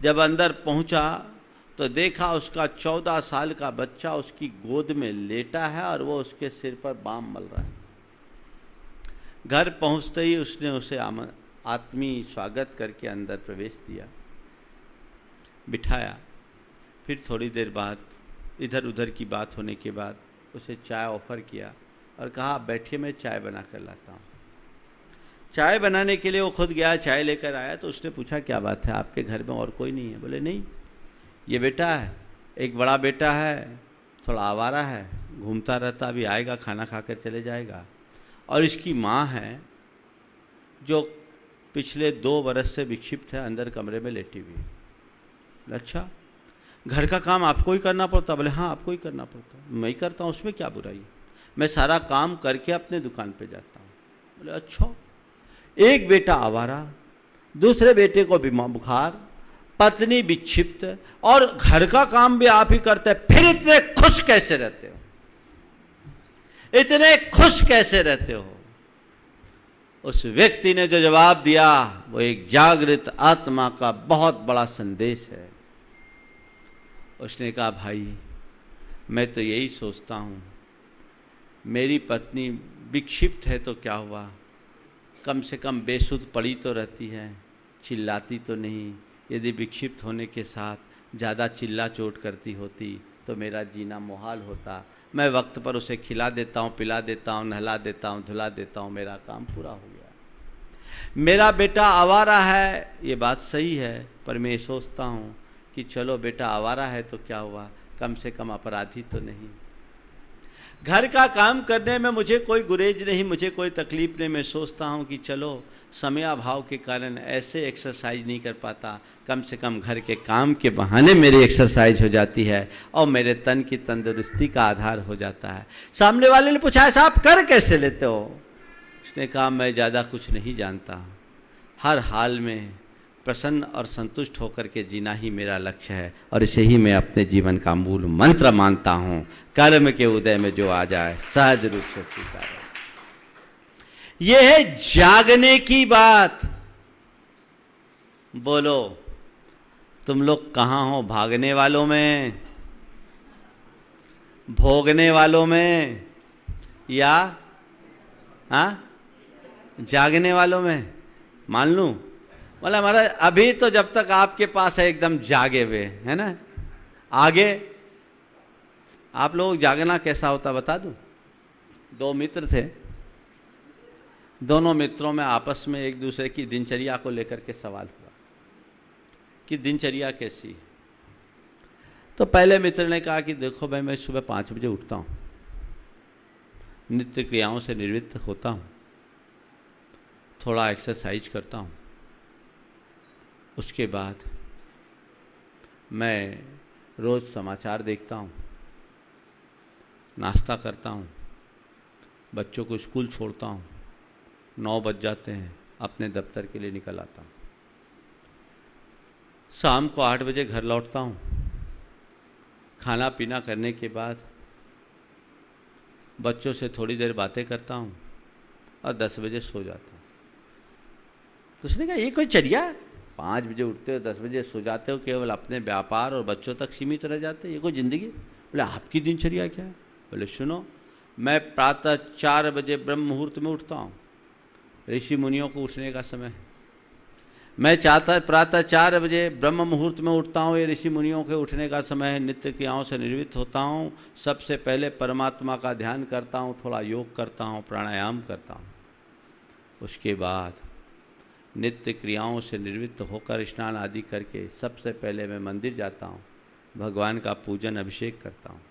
जब अंदर पहुंचा तो देखा उसका 14 साल का बच्चा उसकी गोद में लेटा है और वो उसके सिर पर बाम मल रहा है। घर पहुंचते ही उसने उसे आत्मीय स्वागत करके अंदर प्रवेश दिया, बिठाया। फिर थोड़ी देर बाद इधर उधर की बात होने के बाद उसे चाय ऑफर किया और कहा, बैठिए मैं चाय बना कर लाता हूँ। चाय बनाने के लिए वो खुद गया, चाय लेकर आया तो उसने पूछा, क्या बात है, आपके घर में और कोई नहीं है? बोले नहीं, ये बेटा है, एक बड़ा बेटा है, थोड़ा आवारा है, घूमता रहता, अभी आएगा खाना खाकर चले जाएगा। और इसकी माँ है जो पिछले 2 बरस से विक्षिप्त है, अंदर कमरे में लेटी हुई। अच्छा, घर का काम आपको ही करना पड़ता? बोले हाँ, आपको ही करना पड़ता। मैं ही करता हूँ, उसमें क्या बुराई है, मैं सारा काम करके अपने दुकान पे जाता हूँ। बोले अच्छा। एक बेटा आवारा, दूसरे बेटे को बुखार, पत्नी विक्षिप्त और घर का काम भी आप ही करते हैं, फिर इतने खुश कैसे रहते हो? इतने खुश कैसे रहते हो? उस व्यक्ति ने जो जवाब दिया वो एक जागृत आत्मा का बहुत बड़ा संदेश है। उसने कहा, भाई मैं तो यही सोचता हूँ, मेरी पत्नी विक्षिप्त है तो क्या हुआ, कम से कम बेसुध पड़ी तो रहती है, चिल्लाती तो नहीं। यदि विक्षिप्त होने के साथ ज़्यादा चिल्ला चोट करती होती तो मेरा जीना मुहाल होता। मैं वक्त पर उसे खिला देता हूँ, पिला देता हूँ, नहला देता हूँ, धुला देता हूँ, मेरा काम पूरा हो गया। मेरा बेटा आवारा है, ये बात सही है, पर मैं सोचता हूँ कि चलो बेटा आवारा है तो क्या हुआ, कम से कम अपराधी तो नहीं। घर का काम करने में मुझे कोई गुरेज नहीं, मुझे कोई तकलीफ नहीं। मैं सोचता हूँ कि चलो समय अभाव के कारण ऐसे एक्सरसाइज नहीं कर पाता, कम से कम घर के काम के बहाने मेरी एक्सरसाइज हो जाती है और मेरे तन की तंदुरुस्ती का आधार हो जाता है। सामने वाले ने पूछा, ऐसा आप कर कैसे लेते हो? उसने कहा, मैं ज़्यादा कुछ नहीं जानता, हर हाल में प्रसन्न और संतुष्ट होकर के जीना ही मेरा लक्ष्य है और इसे ही मैं अपने जीवन का मूल मंत्र मानता हूँ। कर्म के उदय में जो आ जाए सहज रूप से स्वीकार। यह है जागने की बात। बोलो तुम लोग कहाँ हो, भागने वालों में, भोगने वालों में, या हाँ जागने वालों में? मान लूं बोला महाराज अभी तो जब तक आपके पास है एकदम जागे हुए है ना, आगे आप लोग जागना कैसा होता बता दूं। दो मित्र थे, दोनों मित्रों में आपस में एक दूसरे की दिनचर्या को लेकर के सवाल हुआ कि दिनचर्या कैसी है। तो पहले मित्र ने कहा कि देखो भाई मैं सुबह 5 बजे उठता हूँ, नित्य क्रियाओं से निवृत्त होता हूँ, थोड़ा एक्सरसाइज करता हूँ, उसके बाद मैं रोज़ समाचार देखता हूँ, नाश्ता करता हूँ, बच्चों को स्कूल छोड़ता हूँ, 9 बज जाते हैं, अपने दफ्तर के लिए निकल आता हूँ, शाम को 8 बजे घर लौटता हूँ, खाना पीना करने के बाद बच्चों से थोड़ी देर बातें करता हूँ और 10 बजे सो जाता हूँ। तो उसने कहा ये कोई चर्या, 5 बजे उठते हो 10 बजे सो जाते हो, केवल अपने व्यापार और बच्चों तक सीमित रह जाते हो, ये कोई ज़िंदगी? बोले आपकी दिनचर्या क्या है? बोले सुनो, मैं प्रातः 4 बजे ब्रह्म मुहूर्त में उठता हूँ, ऋषि मुनियों को उठने का समय है। मैं प्रातः 4 बजे ब्रह्म मुहूर्त में उठता हूँ, ये ऋषि मुनियों के उठने का समय है। नित्य क्रियाओं से निवृत्त होता हूँ, सबसे पहले परमात्मा का ध्यान करता हूँ, थोड़ा योग करता हूँ, प्राणायाम करता हूँ, उसके बाद नित्य क्रियाओं से निवृत्त होकर स्नान आदि करके सबसे पहले मैं मंदिर जाता हूँ, भगवान का पूजन अभिषेक करता हूँ,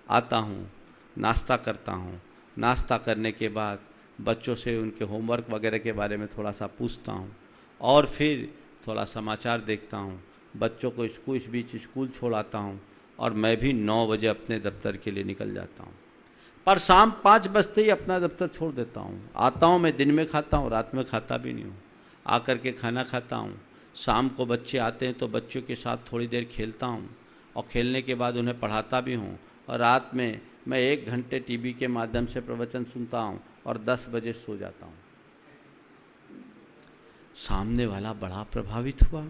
आता हूँ, नाश्ता करता हूँ, नाश्ता करने के बाद बच्चों से उनके होमवर्क वगैरह के बारे में थोड़ा सा पूछता हूँ और फिर थोड़ा समाचार देखता हूँ, बच्चों को इस बीच स्कूल छोड़ आता हूँ और मैं भी 9 बजे अपने दफ्तर के लिए निकल जाता हूँ। पर शाम 5 बजते ही अपना दफ्तर छोड़ देता हूँ। आता हूँ मैं दिन में खाता हूँ, रात में खाता भी नहीं हूँ, आकर के खाना खाता हूँ। शाम को बच्चे आते हैं तो बच्चों के साथ थोड़ी देर खेलता हूँ और खेलने के बाद उन्हें पढ़ाता भी हूँ और रात में मैं 1 घंटे टीवी के माध्यम से प्रवचन सुनता हूँ और 10 बजे सो जाता हूँ। सामने वाला बड़ा प्रभावित हुआ,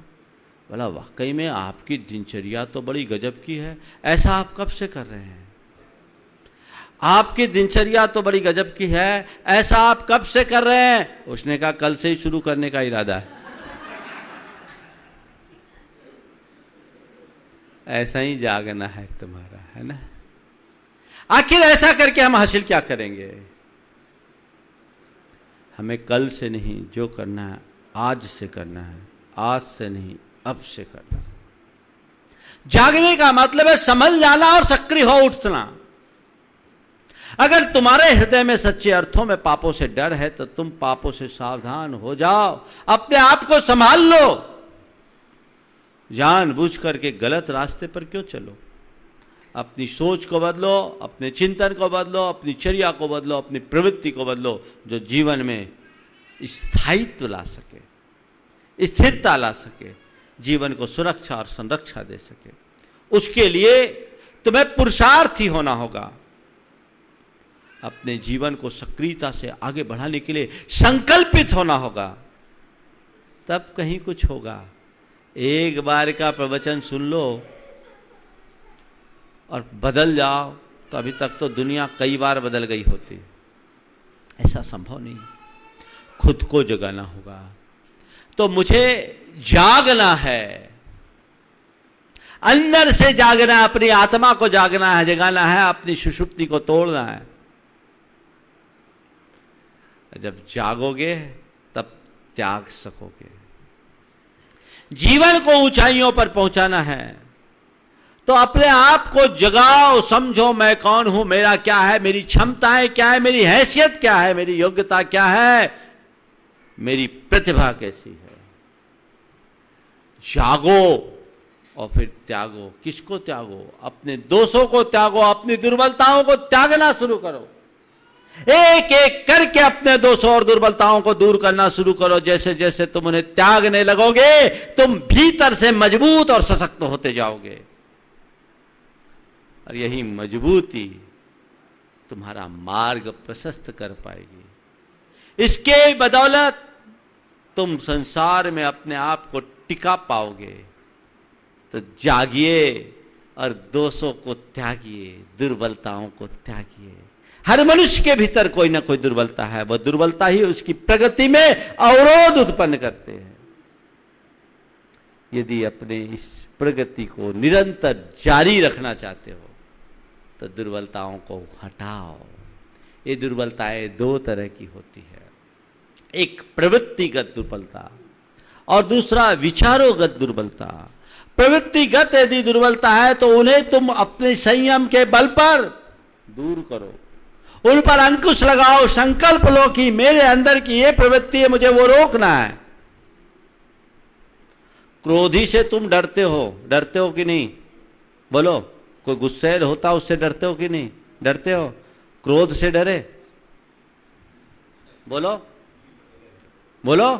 बोला वाकई में आपकी दिनचर्या तो बड़ी गजब की है, ऐसा आप कब से कर रहे हैं? आपकी दिनचर्या तो बड़ी गजब की है, ऐसा आप कब से कर रहे हैं? उसने कहा कल से ही शुरू करने का इरादा है। ऐसा ही जागना है तुम्हारा, है ना? आखिर ऐसा करके हम हासिल क्या करेंगे? हमें कल से नहीं, जो करना है आज से करना है, आज से नहीं अब से करना है। जागने का मतलब है संभल जाना और सक्रिय हो उठना। अगर तुम्हारे हृदय में सच्चे अर्थों में पापों से डर है तो तुम पापों से सावधान हो जाओ, अपने आप को संभाल लो। जानबूझ करके गलत रास्ते पर क्यों चलो? अपनी सोच को बदलो, अपने चिंतन को बदलो, अपनी चर्या को बदलो, अपनी प्रवृत्ति को बदलो, जो जीवन में स्थायित्व ला सके, स्थिरता ला सके, जीवन को सुरक्षा और संरक्षा दे सके। उसके लिए तुम्हें पुरुषार्थी होना होगा, अपने जीवन को सक्रियता से आगे बढ़ाने के लिए संकल्पित होना होगा, तब कहीं कुछ होगा। एक बार का प्रवचन सुन लो और बदल जाओ तो अभी तक तो दुनिया कई बार बदल गई होती। ऐसा संभव नहीं, खुद को जगाना होगा। तो मुझे जागना है, अंदर से जागना है, अपनी आत्मा को जागना है, जगाना है, अपनी सुषुप्ति को तोड़ना है। जब जागोगे तब त्याग सकोगे। जीवन को ऊंचाइयों पर पहुंचाना है तो अपने आप को जगाओ, समझो मैं कौन हूं, मेरा क्या है, मेरी क्षमताएं क्या है, मेरी हैसियत क्या है, मेरी योग्यता क्या है, मेरी प्रतिभा कैसी है। जागो और फिर त्यागो। किसको त्यागो? अपने दोषों को त्यागो, अपनी दुर्बलताओं को त्यागना शुरू करो। एक एक करके अपने दोषों और दुर्बलताओं को दूर करना शुरू करो। जैसे जैसे तुम उन्हें त्यागने लगोगे तुम भीतर से मजबूत और सशक्त होते जाओगे और यही मजबूती तुम्हारा मार्ग प्रशस्त कर पाएगी। इसके बदौलत तुम संसार में अपने आप को टिका पाओगे। तो जागिए और दोषों को त्यागिए, दुर्बलताओं को त्यागिए। हर मनुष्य के भीतर कोई ना कोई दुर्बलता है, वह दुर्बलता ही उसकी प्रगति में अवरोध उत्पन्न करते हैं। यदि अपने इस प्रगति को निरंतर जारी रखना चाहते हो तो दुर्बलताओं को हटाओ। ये दुर्बलताएं दो तरह की होती है, एक प्रवृत्तिगत दुर्बलता और दूसरा विचारोगत दुर्बलता। प्रवृत्तिगत यदि दुर्बलता है तो उन्हें तुम अपने संयम के बल पर दूर करो, उन पर अंकुश लगाओ, संकल्प लो कि मेरे अंदर की ये प्रवृत्ति है, मुझे वो रोकना है। क्रोधी से तुम डरते हो कि नहीं? बोलो, कोई गुस्सैल होता उससे डरते हो कि नहीं? डरते हो? क्रोध से डरे? बोलो बोलो।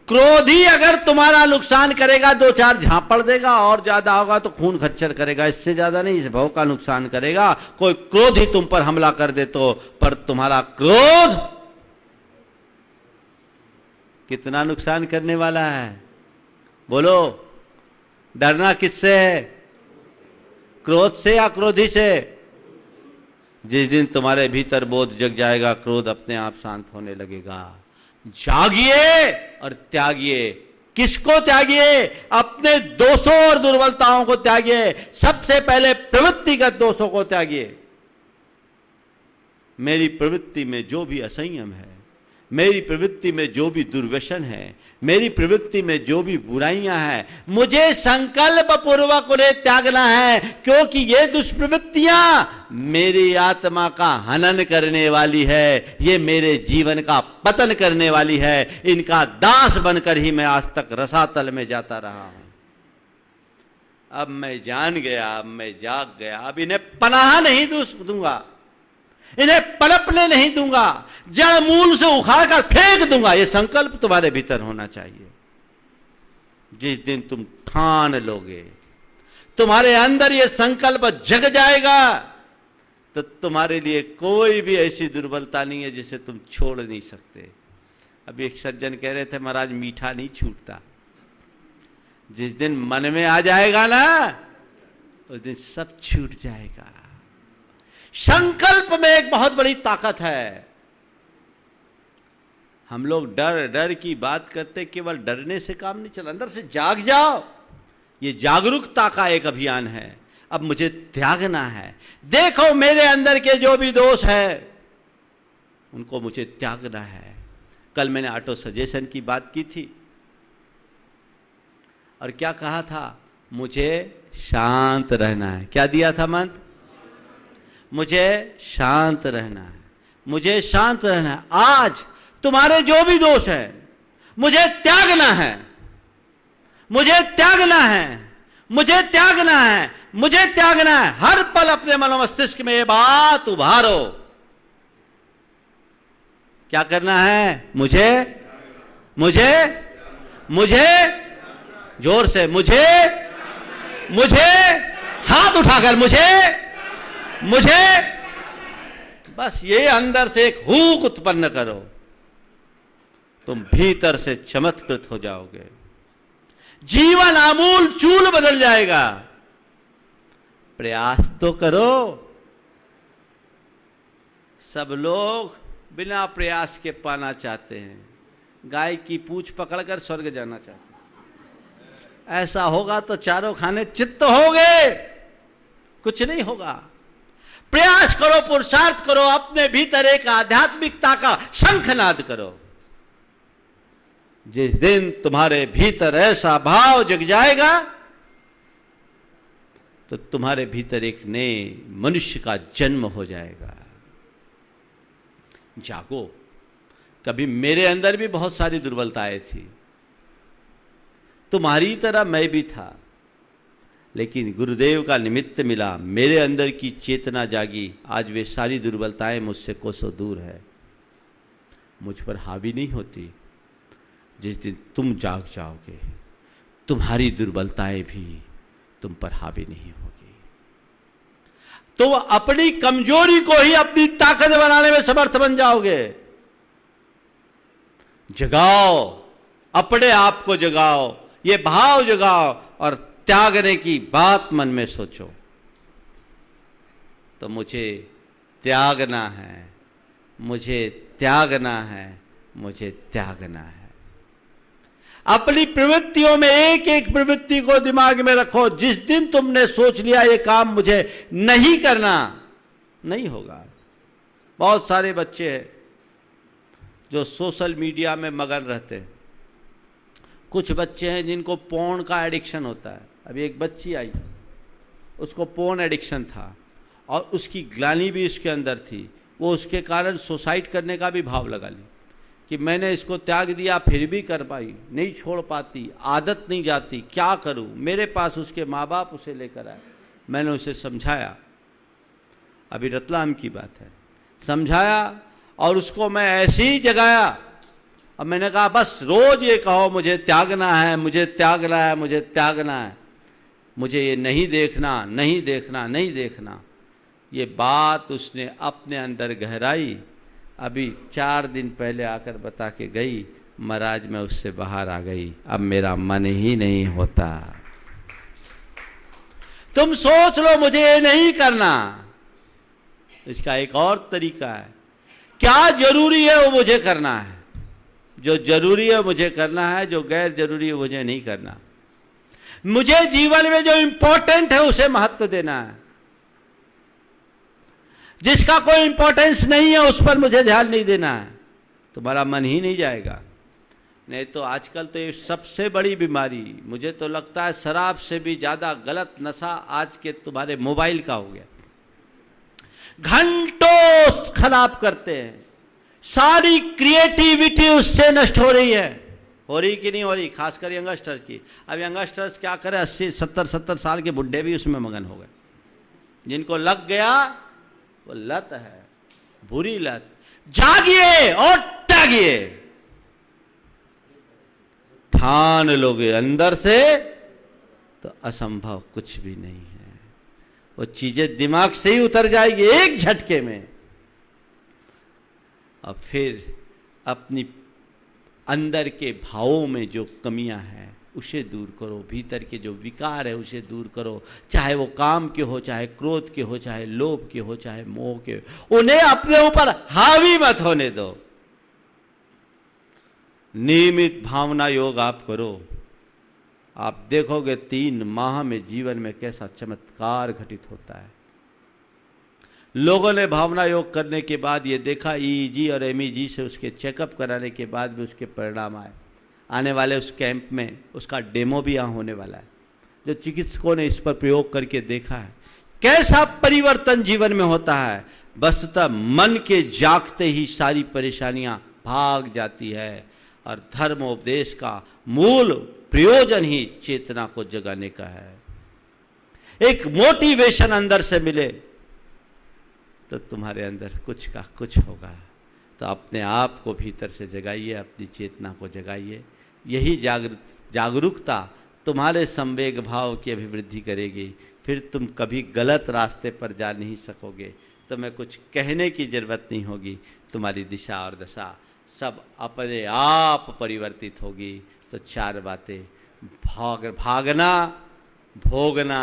क्रोधी अगर तुम्हारा नुकसान करेगा, दो चार झापड़ देगा, और ज्यादा होगा तो खून खच्चर करेगा, इससे ज्यादा नहीं, इस भाव का नुकसान करेगा। कोई क्रोधी तुम पर हमला कर दे तो, पर तुम्हारा क्रोध कितना नुकसान करने वाला है? बोलो, डरना किससे है? क्रोध से या क्रोधी से? जिस दिन तुम्हारे भीतर बोध जग जाएगा, क्रोध अपने आप शांत होने लगेगा। जागिए और त्यागिए। किसको त्यागिए? अपने दोषों और दुर्बलताओं को त्यागिए। सबसे पहले प्रवृत्तिगत दोषों को त्यागिए। मेरी प्रवृत्ति में जो भी असंयम है, मेरी प्रवृत्ति में जो भी दुर्व्यसन है, मेरी प्रवृत्ति में जो भी बुराइयां हैं, मुझे संकल्प पूर्वक उन्हें त्यागना है, क्योंकि ये दुष्प्रवृत्तियां मेरी आत्मा का हनन करने वाली है, ये मेरे जीवन का पतन करने वाली है। इनका दास बनकर ही मैं आज तक रसातल में जाता रहा हूं। अब मैं जान गया, अब मैं जाग गया, अब इन्हें पनाह नहीं दूंगा, इन्हें पनपने नहीं दूंगा, जड़ मूल से उखाड़कर फेंक दूंगा। यह संकल्प तुम्हारे भीतर होना चाहिए। जिस दिन तुम ठान लोगे, तुम्हारे अंदर यह संकल्प जग जाएगा, तो तुम्हारे लिए कोई भी ऐसी दुर्बलता नहीं है जिसे तुम छोड़ नहीं सकते। अभी एक सज्जन कह रहे थे, महाराज मीठा नहीं छूटता। जिस दिन मन में आ जाएगा ना, उस दिन सब छूट जाएगा। संकल्प में एक बहुत बड़ी ताकत है। हम लोग डर की बात करते, केवल डरने से काम नहीं चला, अंदर से जाग जाओ। ये जागरूकता का एक अभियान है। अब मुझे त्यागना है। देखो, मेरे अंदर के जो भी दोष है उनको मुझे त्यागना है। कल मैंने ऑटो सजेशन की बात की थी और क्या कहा था? मुझे शांत रहना है। क्या दिया था मंत्र? मुझे शांत रहना है, मुझे शांत रहना है। आज तुम्हारे जो भी दोष है, मुझे त्यागना है, मुझे त्यागना है, मुझे त्यागना है, मुझे त्यागना है। हर पल अपने मनोमस्तिष्क में ये बात उभारो। क्या करना है? मुझे मुझे मुझे जोर से, मुझे हाथ उठाकर मुझे बस ये अंदर से एक हुक उत्पन्न करो, तुम भीतर से चमत्कृत हो जाओगे। जीवन आमूल चूल बदल जाएगा। प्रयास तो करो। सब लोग बिना प्रयास के पाना चाहते हैं। गाय की पूंछ पकड़कर स्वर्ग जाना चाहते हैं। ऐसा होगा तो चारों खाने चित्त हो गए, कुछ नहीं होगा। प्रयास करो, पुरुषार्थ करो, अपने भीतर एक आध्यात्मिकता का शंखनाद करो। जिस दिन तुम्हारे भीतर ऐसा भाव जग जाएगा, तो तुम्हारे भीतर एक नए मनुष्य का जन्म हो जाएगा। जागो। कभी मेरे अंदर भी बहुत सारी दुर्बलताएं थी, तुम्हारी तरह मैं भी था, लेकिन गुरुदेव का निमित्त मिला, मेरे अंदर की चेतना जागी। आज वे सारी दुर्बलताएं मुझसे कोसों दूर है, मुझ पर हावी नहीं होती। जिस दिन तुम जाग जाओगे, तुम्हारी दुर्बलताएं भी तुम पर हावी नहीं होगी। तुम अपनी कमजोरी को ही अपनी ताकत बनाने में समर्थ बन जाओगे। जगाओ, अपने आप को जगाओ, ये भाव जगाओ और त्यागने की बात मन में सोचो। तो मुझे त्यागना है, मुझे त्यागना है, मुझे त्यागना है। अपनी प्रवृत्तियों में एक एक प्रवृत्ति को दिमाग में रखो। जिस दिन तुमने सोच लिया ये काम मुझे नहीं करना, नहीं होगा। बहुत सारे बच्चे हैं जो सोशल मीडिया में मगन रहते हैं। कुछ बच्चे हैं जिनको पोर्न का एडिक्शन होता है। अभी एक बच्ची आई, उसको पोर्न एडिक्शन था और उसकी ग्लानि भी उसके अंदर थी। वो उसके कारण सुसाइड करने का भी भाव लगा ली कि मैंने इसको त्याग दिया फिर भी कर पाई, नहीं छोड़ पाती, आदत नहीं जाती, क्या करूं। मेरे पास उसके माँ बाप उसे लेकर आए, मैंने उसे समझाया, अभी रतलाम की बात है, समझाया और उसको मैं ऐसे ही जगाया। अब मैंने कहा बस रोज ये कहो मुझे त्यागना है, मुझे त्यागना है, मुझे त्यागना है, मुझे ये नहीं देखना, नहीं देखना, नहीं देखना। ये बात उसने अपने अंदर गहराई। अभी 4 दिन पहले आकर बता के गई, महाराज मैं उससे बाहर आ गई, अब मेरा मन ही नहीं होता। तुम सोच लो मुझे ये नहीं करना। इसका एक और तरीका है, क्या जरूरी है वो मुझे करना है, जो जरूरी है मुझे करना है, जो गैर जरूरी है मुझे नहीं करना। मुझे जीवन में जो इंपॉर्टेंट है उसे महत्व देना है, जिसका कोई इंपॉर्टेंस नहीं है उस पर मुझे ध्यान नहीं देना है। तुम्हारा मन ही नहीं जाएगा। नहीं तो आजकल तो ये सबसे बड़ी बीमारी, मुझे तो लगता है शराब से भी ज्यादा गलत नशा आज के तुम्हारे मोबाइल का हो गया। घंटों खराब करते हैं, सारी क्रिएटिविटी उससे नष्ट हो रही है। हो रही कि नहीं हो रही? खासकर यंगस्टर्स की। अब यंगस्टर्स क्या करे, 80-70 साल के बुढ़े भी उसमें मगन हो गए। जिनको लग गया वो लत है, बुरी लत। जागिए और त्यागिए, ठान लोगे अंदर से तो असंभव कुछ भी नहीं है। वो चीजें दिमाग से ही उतर जाएगी एक झटके में। और फिर अपनी अंदर के भावों में जो कमियां हैं उसे दूर करो, भीतर के जो विकार है उसे दूर करो, चाहे वो काम के हो, चाहे क्रोध के हो, चाहे लोभ के हो, चाहे मोह के हो, उन्हें अपने ऊपर हावी मत होने दो। नियमित भावना योग आप करो, आप देखोगे 3 माह में जीवन में कैसा चमत्कार घटित होता है। लोगों ने भावना योग करने के बाद ये देखा, ईईजी और एमईजी से उसके चेकअप कराने के बाद भी उसके परिणाम आए। आने वाले उस कैंप में उसका डेमो भी यहाँ होने वाला है, जो चिकित्सकों ने इस पर प्रयोग करके देखा है कैसा परिवर्तन जीवन में होता है। वस्तुतः मन के जागते ही सारी परेशानियां भाग जाती है और धर्मोपदेश का मूल प्रयोजन ही चेतना को जगाने का है। एक मोटिवेशन अंदर से मिले तो तुम्हारे अंदर कुछ का कुछ होगा। तो अपने आप को भीतर से जगाइए, अपनी चेतना को जगाइए। यही जागरूकता तुम्हारे संवेग भाव की अभिवृद्धि करेगी। फिर तुम कभी गलत रास्ते पर जा नहीं सकोगे। तुम्हें कुछ कहने की जरूरत नहीं होगी, तुम्हारी दिशा और दशा सब अपने आप परिवर्तित होगी। तो 4 बातें, भागना, भोगना,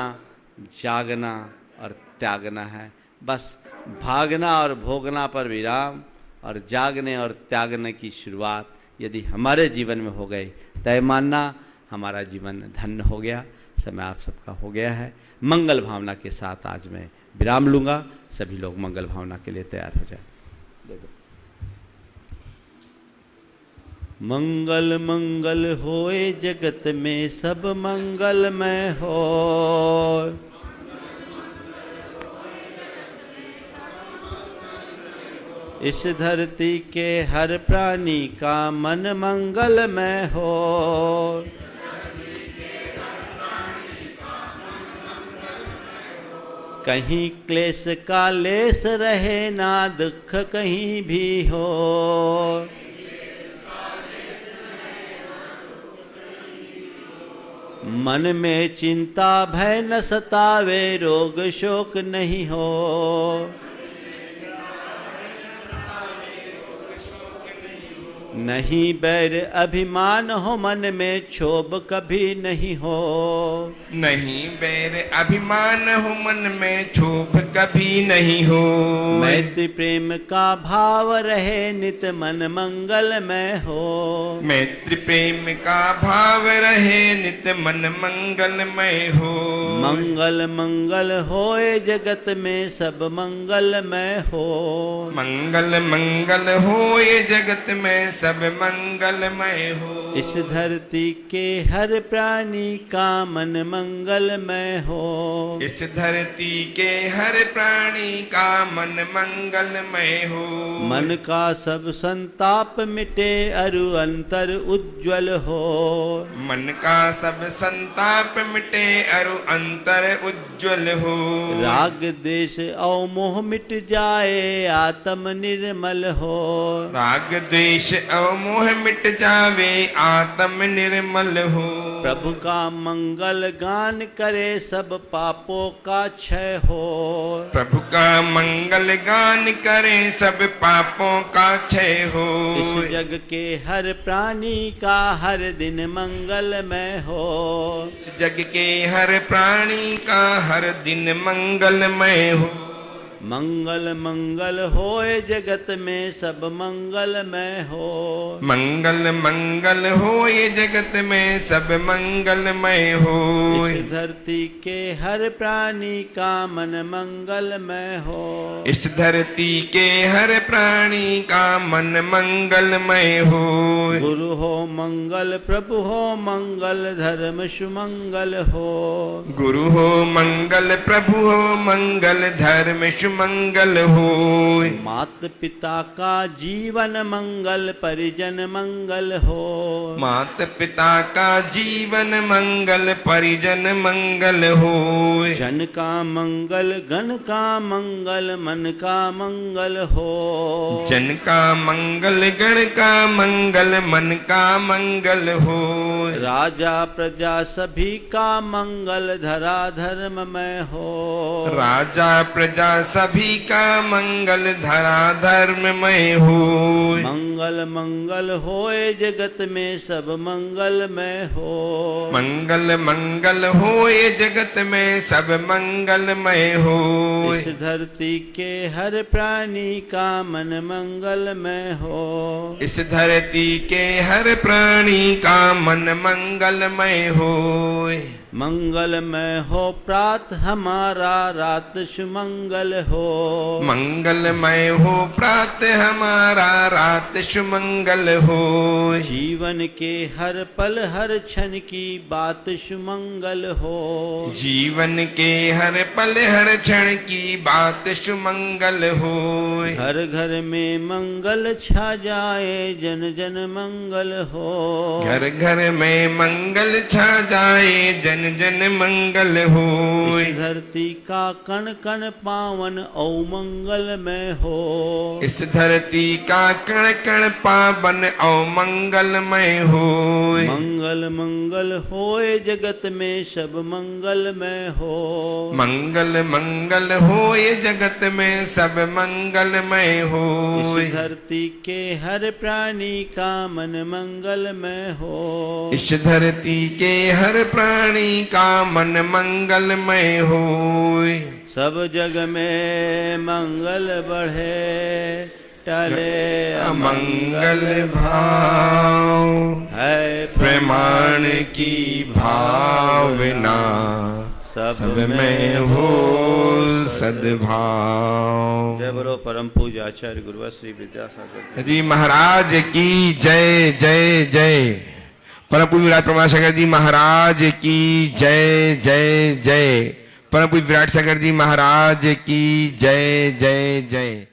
जागना और त्यागना है। बस भागना और भोगना पर विराम और जागने और त्यागने की शुरुआत यदि हमारे जीवन में हो गई, तय मानना हमारा जीवन धन्य हो गया। समय आप सबका हो गया है। मंगल भावना के साथ आज मैं विराम लूँगा। सभी लोग मंगल भावना के लिए तैयार हो जाए। मंगल मंगल होए जगत में सब मंगलमय हो। इस धरती के हर प्राणी का मन मंगलमय हो। कहीं क्लेश का लेस रहे ना दुख कहीं भी हो। मन में चिंता भय न सतावे, रोग शोक नहीं हो। नहीं बैर अभिमान हो मन में क्षोभ कभी नहीं हो। नहीं बैर अभिमान हो मन में क्षोभ कभी नहीं हो। मैत्री प्रेम का भाव रहे नित मन मंगलमय हो। मैत्री प्रेम का भाव रहे नित मन मंगलमय हो। मंगल मंगल होए जगत में सब मंगलमय हो। मंगल मंगल हो ये जगत में सब मंगलमय हो। इस धरती के हर प्राणी का मन मंगलमय हो। इस धरती के हर प्राणी का मन मंगलमय हो। मन का सब संताप मिटे अरु अंतर उज्ज्वल हो। मन का सब संताप मिटे अरु अंतर उज्ज्वल हो। राग द्वेष और मोह मिट जाए आत्म निर्मल हो। राग द्वेष और मोह मिट जावे आत्म निर्मल हो। प्रभु का मंगल गान करे सब पापों का क्षय हो। प्रभु का मंगल गान करे सब पापों का क्षय हो। इस जग के हर प्राणी का हर दिन मंगलमय हो। इस जग के हर प्राणी का हर दिन मंगलमय हो। मंगल मंगल होए जगत में सब मंगलमय हो। मंगल मंगल हो ये जगत में सब मंगलमय हो। इस धरती के हर प्राणी का मन मंगलमय हो। इस धरती के हर प्राणी का मन मंगलमय हो। गुरु हो मंगल प्रभु हो मंगल धर्म सुमंगल हो। गुरु हो मंगल प्रभु हो मंगल धर्म मंगल हो। मात पिता का जीवन मंगल परिजन मंगल हो। मात पिता का जीवन मंगल परिजन मंगल हो। जन का मंगल गण का मंगल मन का मंगल हो। जन का मंगल गण का मंगल मन का मंगल हो। राजा प्रजा सभी का मंगल धरा धर्ममय हो। राजा प्रजा सभी का मंगल धरा धर्ममय हो। मंगल मंगल होए जगत में सब मंगलमय हो। मंगल मंगल हो ये जगत में सब मंगलमय हो। इस धरती के हर प्राणी का मन मंगलमय हो। इस धरती के हर प्राणी का मन मंगलमय हो। मंगलमय हो प्रात हमारा रात सुमंगल हो। मंगलमय हो प्रात हमारा रात सुमंगल हो। जीवन के हर पल हर क्षण की बात सुमंगल हो। जीवन के हर पल हर क्षण की बात सुमंगल हो। घर घर में मंगल छा जाए जन जन मंगल हो। घर घर में मंगल छा जाए जन जन मंगल हो। इस धरती का कण कण पावन औ मंगलमय हो। इस धरती का कण कण पावन औ मंगलमय हो। मंगल मंगल होए जगत में सब मंगलमय हो। मंगल मंगल हो ये जगत में सब मंगलमय हो। इस धरती के हर प्राणी का मन मंगलमय हो। इस धरती के हर प्राणी का मन मंगलमय हो। सब जग में मंगल बढ़े टले अमंगल भाव है प्रमाण की भावना सब में हो सद्भाव। जय बोलो परम पूज्य आचार्य गुरुवर श्री विद्यासागर जी महाराज की जय जय जय। परम पूज्य विराट प्रमाण सागर जी महाराज की जय जय जय। परम पूज्य विराट सागर जी महाराज की जय जय जय।